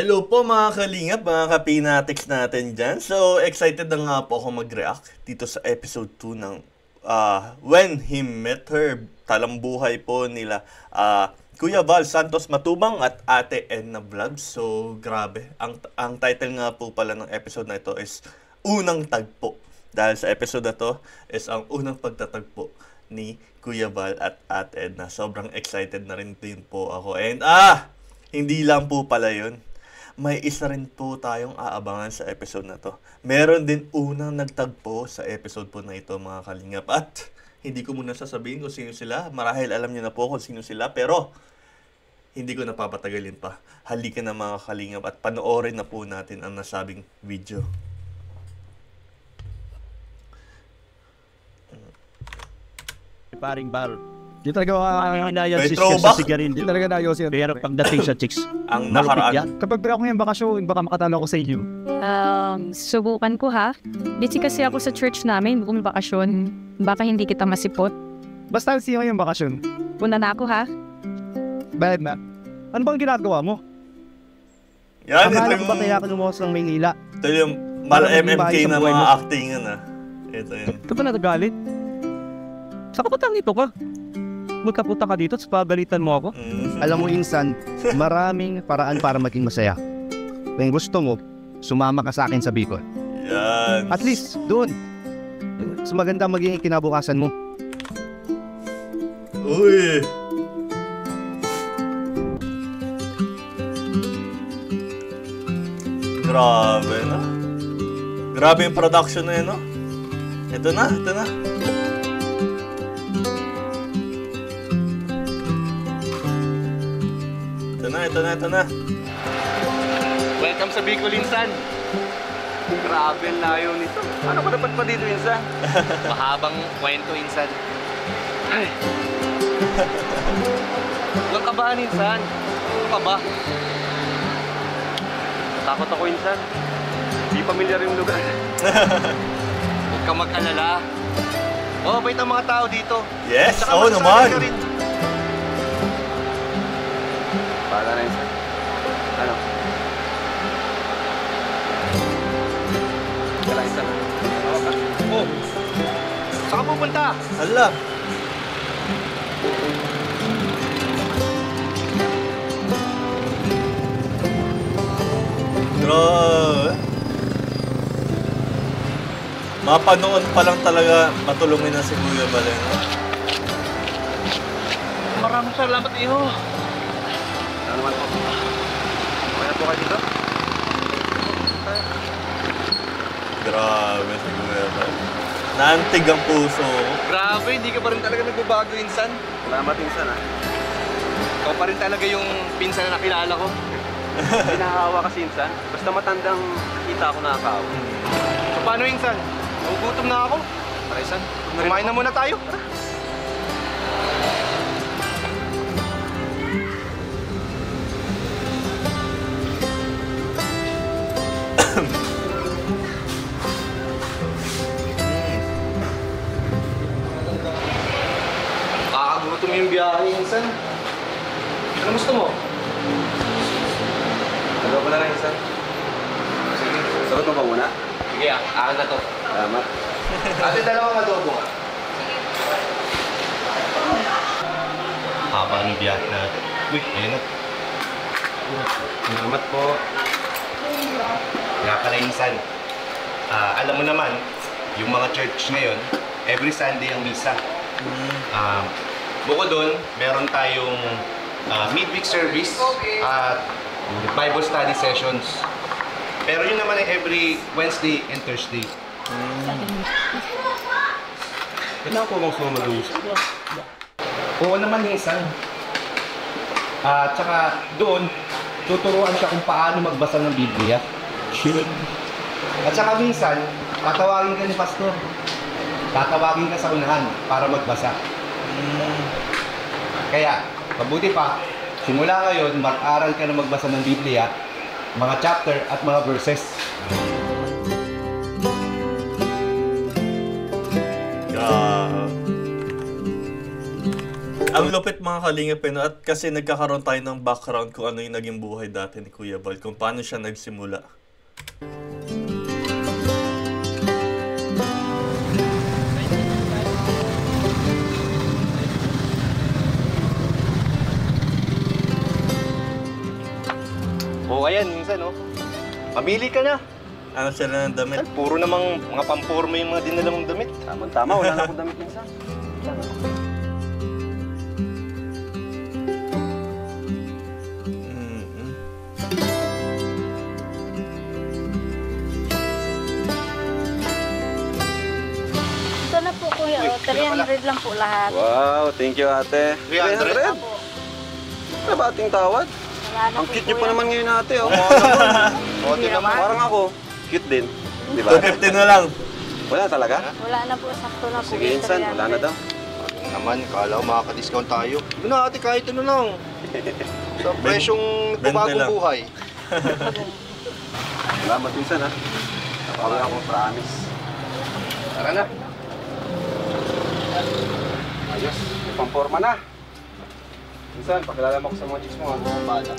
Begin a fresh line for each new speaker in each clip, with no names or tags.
Hello po mga kalingap, mga kapinatics natin dyan. So, excited na nga po ako mag-react dito sa episode 2 ng When He Met Her. Talambuhay po nila Kuya Val Santos Matubang at Ate Edna Vlogs. So, grabe. Ang title nga po pala ng episode na ito is Unang Tagpo. Dahil sa episode na to is ang unang pagtatagpo ni Kuya Val at Ate Edna. Sobrang excited na rin din po ako. And hindi lang po pala yun. May isa rin po tayong aabangan sa episode na to. Meron din unang nagtagpo sa episode po na ito mga kalingap. At hindi ko muna sasabihin kung sino sila. Marahil alam niyo na po kung sino sila. Pero hindi ko napapatagalin pa. Halika na mga kalingap at panoorin na po natin ang nasabing video.
Paring bar. Di talaga inayos
May
sa
throwback?
sigarin. Di talaga naayos yan. Pero pagdating sa chicks,
Ang
malupit
nakaraan.
yan. Kapag ako ngayong bakasyon, baka makatalo ko sa inyo.
Subukan ko ha. Busy kasi ako sa church namin buong bakasyon. Baka hindi kita masipot.
Basta siya ngayong bakasyon.
Una na ako ha.
Bakit na? Ano bang ginagawa mo?
Yan,
Akala
ito
ko ba kaya ka lumuwas ng Maynila?
ito yung mala
Para
MMK
maging
na
sa buhay
mga
mo.
actingan Ito yun.
Ito ba nagagalit? Sa kapatang ito ka? Magkapunta ka dito at pagalitan mo ako?
Alam mo, insan, maraming paraan para maging masaya. Kung gusto mo, sumama ka sa akin sa Bicol.
Yan.
At least, doon. Mas maganda maging kinabukasan mo.
Uy! Grabe, no? Grabe yung production na yun, no? Ito na, ito na. Ito na, ito na, ito na.
Welcome sa Bicol, Insan. Grabe ang layo nito. Ano ba dapat pa dito, Insan? Mahabang kwento, Insan. Ay. Huwag kabahan, Insan. Ano ka ba? Takot ako, Insan. Di pamilyar yung lugar. Huwag ka mag-alala. Oh, bait ang mga tao dito.
Yes,
Tsaka
oo
magsabi ka
naman.
rin. Bahala na, Insan. Ano? Kala, Insan. Tawag ka. Oh! Saan ka pupunta?
Hala. Grabe. Mapanood pa lang talaga matulungin na si Kuya Balen.
Maraming salamat, Iho. Ano naman po? Kaya po kayo dito?
Grabe si Kuya Balen. Naantig ang puso ko.
Grabe, hindi ka pa rin talaga nagbabago, Insan. Salamat, Insan, ha? Ikaw pa rin talaga yung pinsan na nakilala ko. Hindi nakakawa kasi, Insan. Basta matandang kita ako nakakawa. So, paano, Insan? Nagugutom na ako. Tara, Insan. Kumain na muna tayo. Tara. Nakakagutom yung biyahe, Insan. Ano gusto mo? Ano ba na rin, Insan? Sige, sarot mo ba muna? Sige, akin na to. Salamat. Ate, dalawang adobo nga. Haba ng biyahe natin. Uy, ayun na. Salamat po. Nga pala, Insan. Alam mo naman, yung mga church ngayon, every Sunday ang misa. Bukod doon, meron tayong midweek service at Bible study sessions. Pero yun naman ay every Wednesday and Thursday. Kailangan ko bang sumalusa? Oo naman, Insan. Tsaka doon, tuturuan siya kung paano magbasa ng Biblia. At saka minsan, tatawagin ka ni Pastor. Tatawagin ka sa unahan para magbasa. Kaya, mabuti pa, simula ngayon, mag-aral ka na magbasa ng Biblia, mga chapter at mga verses.
Ang lupit mga Kalingap, no? At kasi nagkakaroon tayo ng background kung ano yung naging buhay dati ni Kuya Bal, kung paano siya nagsimula.
Oo, ayan, minsan, oh. Pamili ka na.
Ano sila ng damit?
Ay, puro namang mga pamporma yung mga dinala mong damit. Tama-tama, wala na akong damit minsan.
Mm-mm.
Ito na po kuya,
Uy,
300 lang po lahat.
Wow, thank you ate. 300?
Opo.
Ano ba ating tawad?
Wala na
Ang
po
cute niyo pa
kuya.
naman ngayon ate, oh. Oo,
Hindi naman.
Parang ako. Cute din. Di ba?
250 na lang.
Wala talaga?
Wala na po, sakto na po.
Sige, insan. Wala na daw.
Naman, kala ko makaka-discount tayo. Yun na ate, kahit ano lang. Sa presyong
Bente lang.
bagong buhay.
Salamat insan, ha. Napawi akong promise. Tara na. Ayos. May pamporma na. Insan, pakilala mo ko sa mga chicks mo, ha. Bala.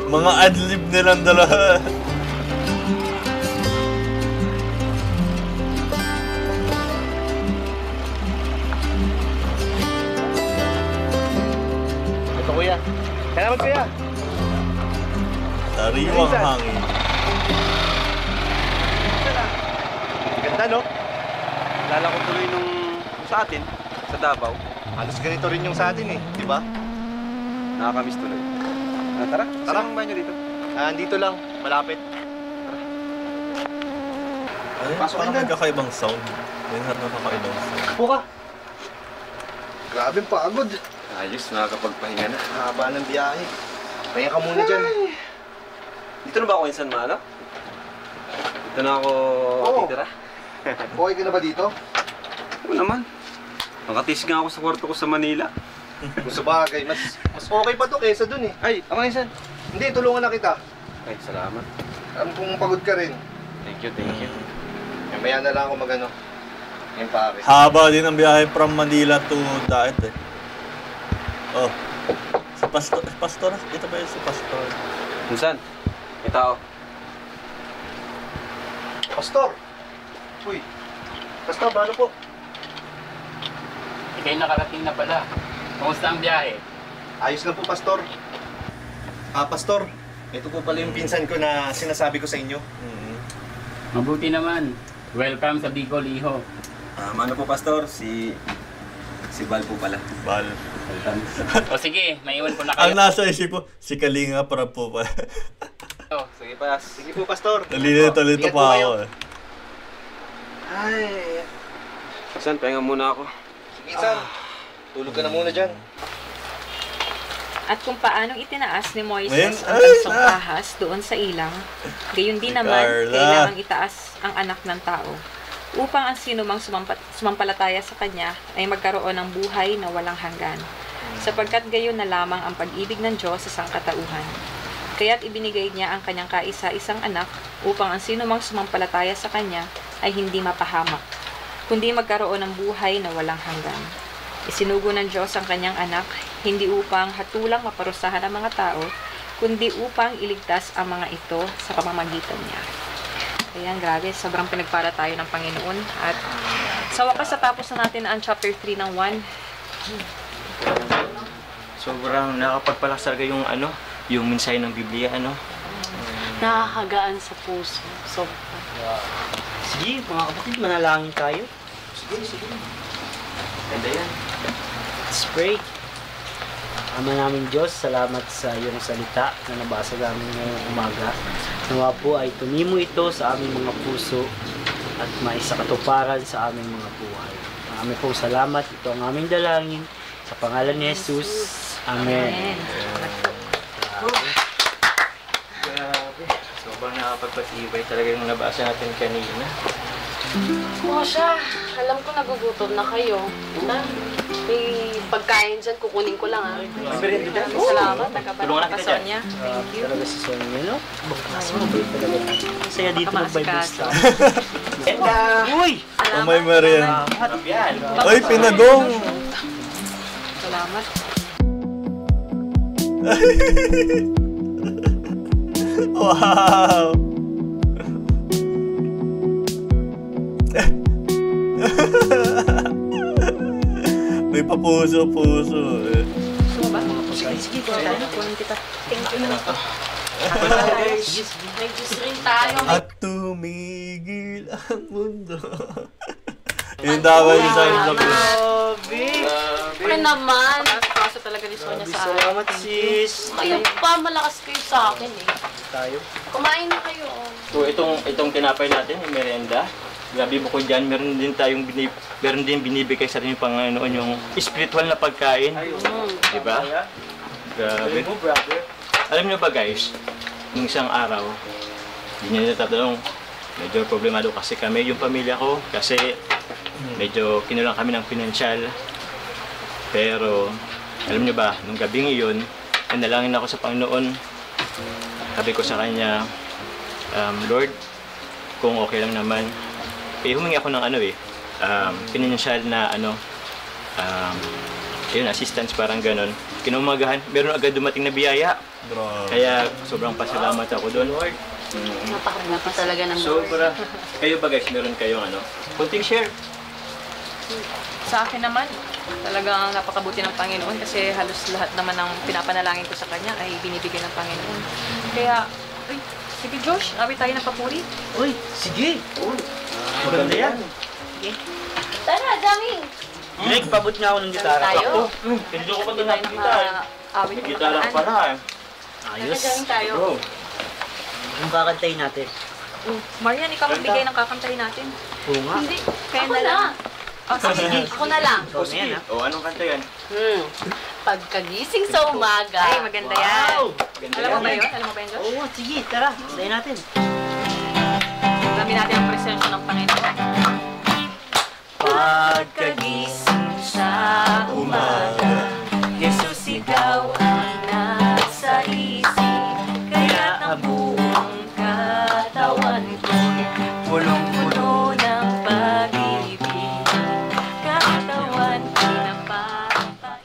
Mga adlib nilang dalawa.
Ito kuya. Salamat kuya.
Sariwang hangin.
Ganda no? Lala ko tuloy nung sa atin, sa Davao.
Halos ganito rin yung sa atin eh, di ba?
Nakakamiss tuloy. Tara, tara. Saan ang banyo dito?
Andito lang, malapit.
Ay,
Pasok
parang
ka
may kakaibang sound. May nakakaibang sound.
Puka.
Grabe pagod.
Ayos, nakakapagpahinga na.
Haba ng biyahe. Kaya ka muna dyan.
Dito na ba ako insan maano? Dito na ako titira.
Okay ka na ba dito?
Oo naman. Nakatis nga ako sa kwarto ko sa Manila.
Kung sa bagay, mas okay pa to kaysa dun eh.
Ay, ako na insan.
Hindi, tulungan na kita.
Ay, salamat.
Alam kong pagod ka rin.
Thank you, thank you.
Mamaya na lang ako magano. Ngayon pare.
Haba din ang biyahe from Manila to Daet eh. Oh. Si Pastor. Ito ba yun si Pastor?
Insan, may tao.
Pastor! Uy! Pastor, paano po?
Ika'y nakarating na pala. Kumusta ang biyahe?
Ayos lang po, Pastor. Pastor, ito po pala yung pinsan ko na sinasabi ko sa inyo.
Mabuti naman. Welcome sa Bicol, Iho.
Ano po, Pastor? Si Bal po pala.
Bal.
O sige, maiwan ko na
Ang
kayo.
nasa isip po, si Kalinga para po pala.
Sige, Pas.
Sige po, Pastor.
Nalilito
Ingat po
pa
kayo.
ako eh.
Ay,
Insan, pahinga muna ako.
minsan, tulog ka na muna dyan.
At kung paanong itinaas ni Moises
Ngayon,
ang
ay,
tansong ahas doon sa ilang, gayon din
Si
naman
Carla.
kailangang itaas ang anak ng tao upang ang sinumang sumampalataya sa kanya ay magkaroon ng buhay na walang hanggan. Sapagkat gayon na lamang ang pag-ibig ng Diyos sa sangkatauhan. Kaya't ibinigay niya ang kanyang kaisa-isang anak upang ang sinumang sumampalataya sa kanya ay hindi mapahamak, kundi magkaroon ng buhay na walang hanggan. Isinugo ng Diyos ang kanyang anak, hindi upang hatulang maparusahan ang mga tao, kundi upang iligtas ang mga ito sa pamamagitan niya. Ayan, grabe, sobrang pinagpala tayo ng Panginoon. At sa wakas, natapos na natin ang chapter 3 ng 1.
Sobrang nakapagpalakas talaga yung mensahe ng Biblia,
Nakakagaan sa puso. So,
Sige, mga kapatid, manalangin tayo. Sige. Ganda yan. Let's pray. Ama namin Diyos, salamat sa iyong salita na nabasa namin ngayong umaga. Nawa po ay tumimo ito sa aming mga puso at maisakatuparan sa aming mga buhay. Marami pong salamat. Ito ang aming dalangin. Sa pangalan ni Jesus. Amen. Grabe. Sobrang nakapagpatibay talaga yung nabasa natin kanina.
Mosha, alam ko nagugutom na kayo. May pagkain dyan, kukunin ko lang ha.
Salamat,
Tulungan na kita dyan.
Sonia. Thank you.
Talaga si Sonia, no? Mas mabait talaga. Ang saya dito
Kamaas
mag-Bible
ka.
study. Uy!
Salamat.
may merienda.
Harap yan.
Ay, pinagong!
Salamat.
Wow! May papuso-puso.
Gusto mo ba?
Sige,
Kunin kita. Thank you.
May juice rin tayo.
At tumigil ang mundo. Yun dapat yung sabi sa
Grabe.
Pre naman.
Kaso talaga ni Sonia sa akin.
Salamat, sis.
Kayo pa, malakas kayo sa akin eh.
Tayo.
Kumain na kayo.
So itong tinapay natin, yung merienda. Grabe bukod dyan, meron din binibigay sa ating Panginoon yung spiritual na pagkain. Di ba? Grabe.
Mo, brother.
Alam niyo ba guys, nung isang araw, hindi niya natatanong, medyo problemado kasi kami, yung pamilya ko, kasi medyo kinulang kami ng pinansyal. Pero, alam niyo ba, nung gabing iyon, nanalangin ako sa Panginoon. Sabi ko sa Kanya, Lord, kung okay lang naman, humingi ako ng pinansyal na yun, assistance, parang ganon. Kinumagahan, meron agad dumating na biyaya. Kaya sobrang pasalamat ako doon, Lord.
Napakabuti talaga ng
Sobra. Kayo ba guys, meron kayong kunting share?
Sa akin naman, talagang napakabuti ng Panginoon kasi halos lahat naman ng pinapanalangin ko sa Kanya ay binibigay ng Panginoon. Kaya, ay, sige Josh, awit tayo ng papuri.
Uy, sige. Maganda yan.
Sige.
Tara, daming.
Leg, pabot nga ako ng gitara.
Tayo?
Hindi ko pa
Hindi tayo awit
May
ng
gitara
nakaraan.
pala
Ayos.
Nagkagaling tayo.
Bro,
Ang kakantayin natin.
Marian, ikaw magbigay ng kakantahin natin.
Oo nga.
Hindi, kaya
Ako
na lang.
na.
Oh, sige.
Ako na lang.
Ikaw na yan, ha?
anong kanta yan?
Pagkagising sa umaga.
Ay, maganda yan.
Wow!
Ganda
Alam mo ba yun? Alam mo ba yun, Josh?
Oo, sige, tara. Tayo natin.
Alamin natin ang presensya ng Panginoon. Pagkagising sa umaga, Jesus ikaw ang nasa isip, kaya ang buong katawan ko punong-puno ng pag-ibig, katawan ko ng pagpapay.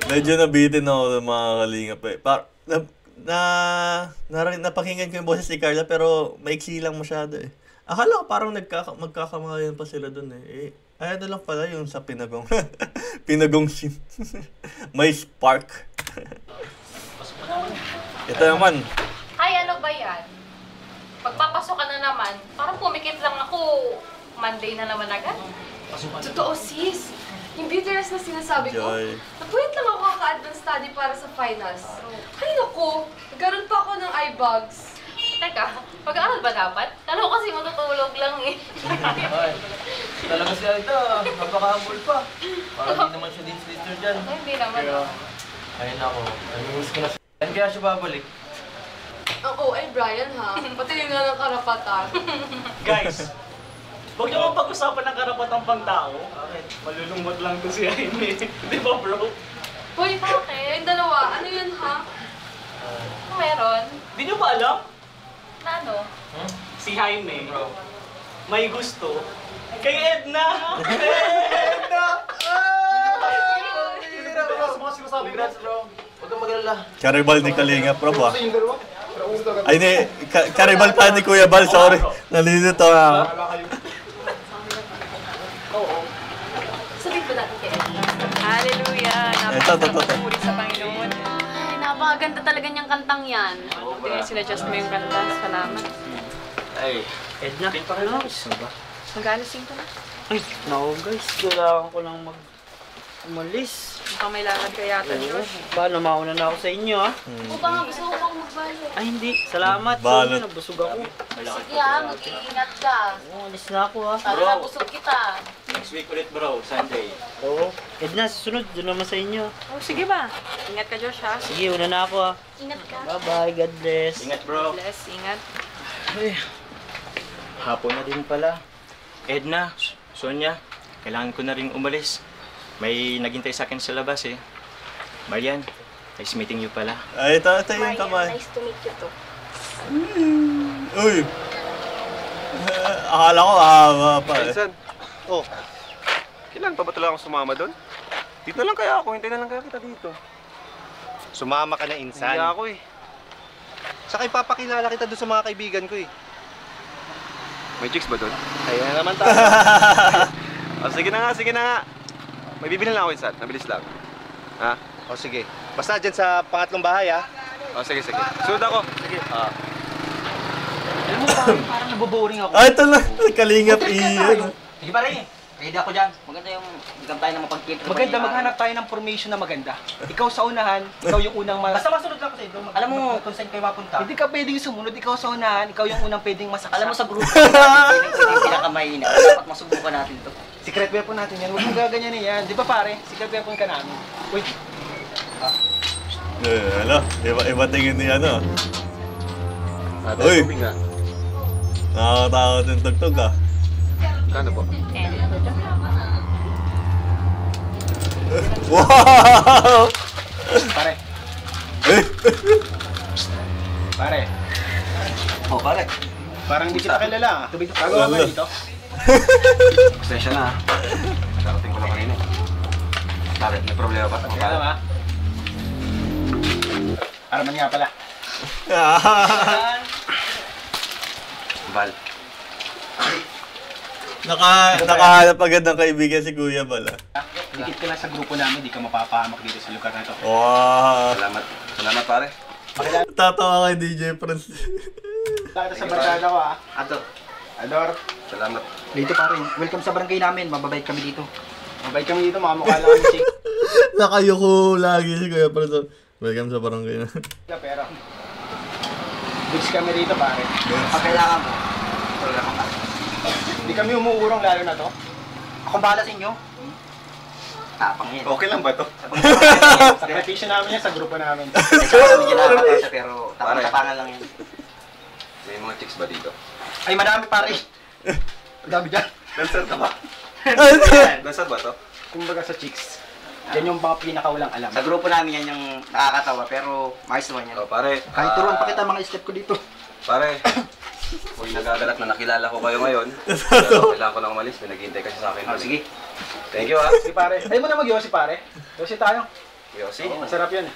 Medyo nabitin ako ng mga kalingap eh. Napakinggan ko yung boses ni Carla pero maiksi lang masyado eh. Akala ko parang magkakamalayan pa sila dun eh. Ay, ano lang pala yung sa pinagong. Pinagong scene. May spark. Ito naman.
Ay, ano ba yan? Pagpapasok ka na naman, parang pumikit lang ako. Monday na naman agad.
Totoo, sis. Yung beauty rest na sinasabi ko,
Joy.
napuyat lang ako kaka-advance study para sa finals. Ay, naku! Nagkaroon pa ako ng eye bags.
Teka, pag-aaral ba dapat? Kala ko kasi matutulog lang eh.
Ay, talaga siya ito. Napaka-humble pa. Parang hindi naman siya din sister dyan.
Ay, hindi naman.
Ayun ako. Namimiss ko na siya. Kaya siya babalik.
Ang OA, Brian, ha? Pati yung nga ng karapatan.
Guys, huwag niyo mong pag-usapan ng karapatang pang-tao. Malulungkot lang to si Jaime. Di ba, bro?
Hoy, yung dalawa, ano yun, ha?
Meron.
Di niyo ba alam?
Na ano?
Si Jaime, may gusto kay Edna. Edna!
Congrats, bro. Huwag kang mag-alala.
Karibal ni Kalinga, bro ba? Ay, karibal pa ni Kuya Bal, sorry. Nalilito ako.
Sabihin ba natin kay Edna?
Hallelujah!
Ito.
Napakapuri sa Panginoon.
Ay, napakaganda talaga niyang kantang yan.
Hindi sinadjust mo yung kanta. Salamat.
Ay,
Edna, pakalaos.
Mag-alasing ko na.
Ay, naku guys, kailangan ko lang umalis.
Mukhang may lakad ka yata, Josh.
Paano, mauna na ako sa inyo, ha?
O ba nga, gusto ko pang magbalik.
Ay, hindi. Salamat.
Balot.
Sorry, nabusog ako.
Sige ha, mag-iingat ka.
Oo, alis na ako, ha?
Para nabusog kita.
next week ulit bro, Sunday.
Oo. Edna, susunod. Doon naman sa inyo.
Oh, sige ba? Ingat ka, Josh, ha?
Sige, una na ako, ha?
Ingat ka.
Bye-bye. God bless.
Ingat bro.
Bless, ingat.
Ay, hapon na din pala. Edna, Sonia, kailangan ko na rin umalis. May naghintay sa akin sa labas eh. Marian, nice meeting you pala.
Ay, ito yung kamay.
Nice to meet you too.
Uy! Akala ko haba pa eh.
Pinsan.
Oh,
Kailan pa ba talaga akong sumama doon? Dito lang kaya ako. Hintay na lang kaya kita dito.
sumama ka na, Insan.
Hindi ako eh.
Saka ipapakilala kita doon sa mga kaibigan ko eh.
May chicks ba doon?
Ayan na naman tayo.
Sige na nga, sige na nga. May bibili lang ako, Insan. Nabilis lang. Ha?
O sige, basta dyan sa pangatlong bahay ha.
Sige, sige. Sunod ako. Sige.
Alam mo, parang naboboring ako.
Ay, ito na. Kalingap iyan.
Sige pare, ready ako dyan. Maganda yung bigam tayo ng mapag-keep.
Maganda, maghanap tayo ng formation na maganda. Ikaw sa unahan, ikaw yung unang
Basta masunod lang kasi.
Alam mo,
kung saan kayo mapunta.
hindi ka pwedeng sumunod, ikaw sa unahan, ikaw yung unang pwedeng masaksak.
Alam mo sa grupo natin, yung pinakamahina. Dapat masubukan natin ito.
Secret weapon natin yan, huwag mong gaganyanin yan. Di ba pare, secret weapon ka namin. Uy,
Ano? Iba tingin ni ano.
Uy!
Uy! Nakakatakot yung tugtog ah.
Kano po?
Wow!
pare,
Eh!
pare.
Pare.
Parang hindi kita kilala ah. Gagawa ka dito?
Pasensya na. Darating ko lang kanina. Bakit? May problema ba?
Kaya ba? Araman nga pala.
Val.
Nakahanap agad ng kaibigan si Kuya Bala.
Dikit ka lang sa grupo namin, di ka mapapahamak dito sa lugar na ito.
Wow!
Salamat. Salamat, pare.
Tatawa kay DJ Franz.
Dito sa barkada ko ah. Ador.
Salamat.
Dito pare, welcome sa barangay namin. Mababait kami dito.
Mabait kami dito, mga mukha lang kami chick.
Nakayuko lagi si Kuya Franz. Welcome sa barangay na.
Pero, goods kami dito pare.
Pag kailangan mo, problema ka.
Hindi kami umuurong lalo na to.
Akong bahala sa inyo. Tapang yan.
Okay lang ba to?
Sakripisyo namin yan sa grupo namin.
Kami ginagawa pero tapang-tapangan lang yan.
May mga chicks ba dito?
Ay, madami pare.
Ang dami dyan.
Dancer ka ba? Dancer ba to?
Kumbaga sa chicks. Yan yung mga pinakawalang alam.
Sa grupo namin yan yung nakakatawa pero maayos naman yan.
Pare.
Kahit turuan pa kita mga step ko dito.
Pare. Huwag nagagalak na nakilala ko kayo ngayon. Pero kailangan ko lang umalis. May naghihintay kasi sa akin.
Sige.
Thank you ha.
Si pare. Ayaw mo na mag-yosi pare. Yosi tayo.
Yossi.
Masarap yan.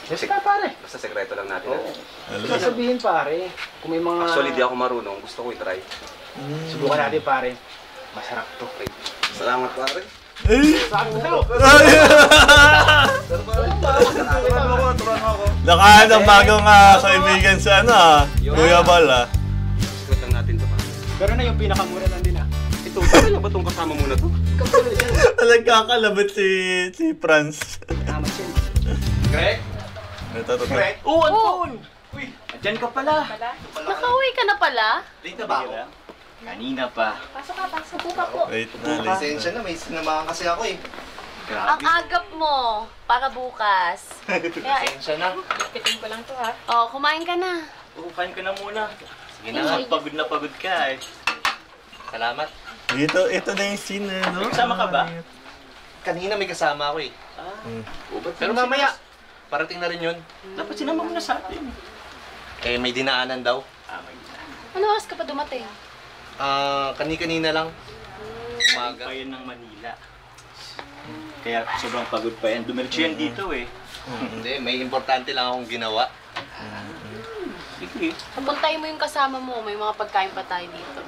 Yosi ka pare.
Basta sekreto lang natin.
Sasabihin pare, kung may mga...
Actually, di ako marunong. Gusto ko i-try.
Subukan natin pare. Masarap to.
Salamat pare.
Nakahanap bagong kaibigan sa ano Kuya Bala.
Secret lang natin to pare.
Pero na yung pinakamura lang din ah.
Ito, bakit lang ba itong kasama muna to?
Nagkakalabit si Franz.
Greg?
Ito.
Oo, Anton! Uy, andyan ka pala.
Nakauwi ka na pala?
Late na ba ako?
Kanina pa.
Pasok ka, pasok po ka po.
Wait na,
Pasensya na, may sinamahan kasi ako eh.
Ang agap mo, para bukas. Kaya,
Pitin ko lang to ha.
kumain ka na.
Kain ka na muna. Sige na, pagod ka eh.
Salamat.
Ito na yung scene no?
Kasama ka ba?
Kanina may kasama ako eh. Pero mamaya, parating na rin yun.
Dapat sinama mo na sa atin.
Eh, may dinaanan daw.
Ano oras ka pa dumating?
Kani-kanina lang.
Umaga. Pa yan ng Manila. Kaya sobrang pagod pa yan. Dumiretso yan dito eh.
Hindi, may importante lang akong ginawa.
Sige.
Puntahin mo yung kasama mo, may mga pagkain pa tayo dito.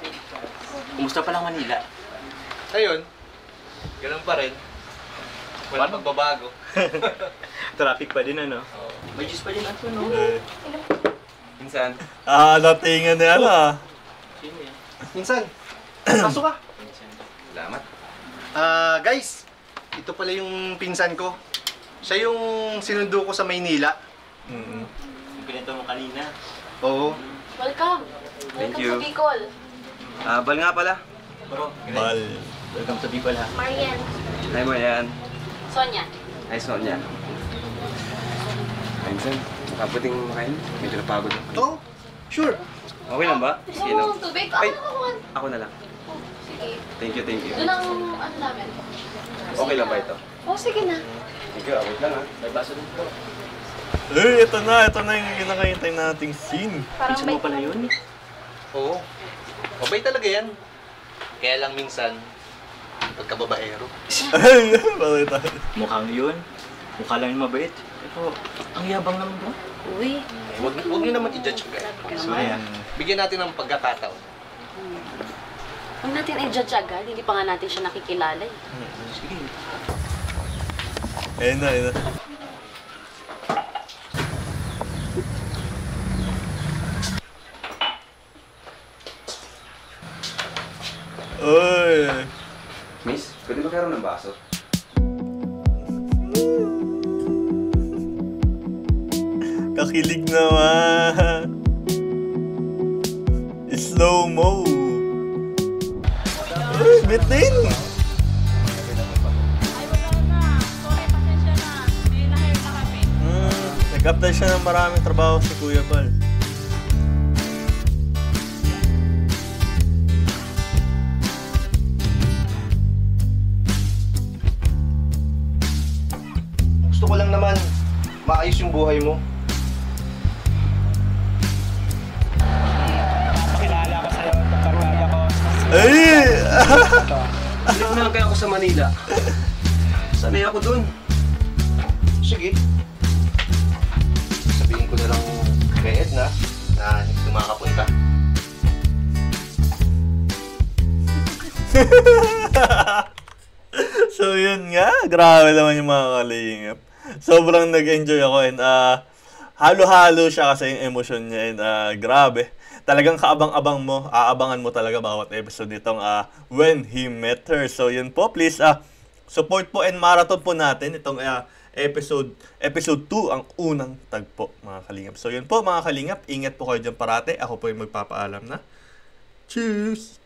Kumusta pa lang Manila?
Ayun, ganun pa rin. Walang magbabago.
Traffic pa din ano? May juice pa din ako no?
Minsan.
Datingan na ano
Sino yan?
Minsan, pasok ka.
Salamat.
Guys, ito pala yung pinsan ko. Siya yung sinundo ko sa Maynila.
Yung pinito mo kanina.
Oo.
Welcome.
Thank
Welcome
you.
sa Bicol.
Bal nga pala.
Bro,
Bal.
welcome to Bicol ha.
Marian.
Hi mo yan.
Sonia.
Hi Sonia. Minsan, makaputing makain. Medyo napagod.
Oh, sure.
Okay lang ba?
Gusto
Sige
mo
lang.
ng tubig?
Ay.
Ako nakuha.
Ako na lang.
Sige.
Thank you, thank you.
Doon ang ano namin.
Okay lang ba ito?
Sige na.
Thank you, wait lang ha. May baso din po.
Ito na yung kinakahintay nating scene.
Parang
Pinsan mo pala yun?
Oo. Mabait talaga yan. Kaya lang minsan, pagkababaero.
Ay, bakit tayo?
Mukhang yun. Mukha lang yung mabait. Pero, ang yabang naman bro.
Uy,
Huwag niyo naman i-judge agad.
Sorry ah.
Bigyan natin ng pagkakataon.
huwag natin i-judge agad. Hindi pa nga natin siya nakikilala eh.
Sige.
Ayun na, ayun na. Uy!
Miss, pwede ba karoon ng baso?
Kakilig naman! Slow-mo! Uy, bitin! Nag-apply siya ng maraming trabaho si Kuya Bal.
Gusto ko lang naman maayos yung buhay mo.
Pakilala ko sa'yo, pagkarwada ko.
Ay!
Balik na lang kaya ako sa Manila. Sanay ako dun. Sige. Sabihin ko na lang kay Edna na hindi makapunta.
So yun nga, grabe naman yung mga kalingap. Sobrang nag-enjoy ako and halo-halo siya kasi yung emosyon niya and grabe. Talagang kaabang-abang mo, aabangan mo talaga bawat episode nitong When He Met Her. So yun po, please support po and marathon po natin itong episode 2, ang unang tagpo mga kalingap. So yun po mga kalingap, ingat po kayo dyan parate. Ako po yung magpapaalam na. Cheers!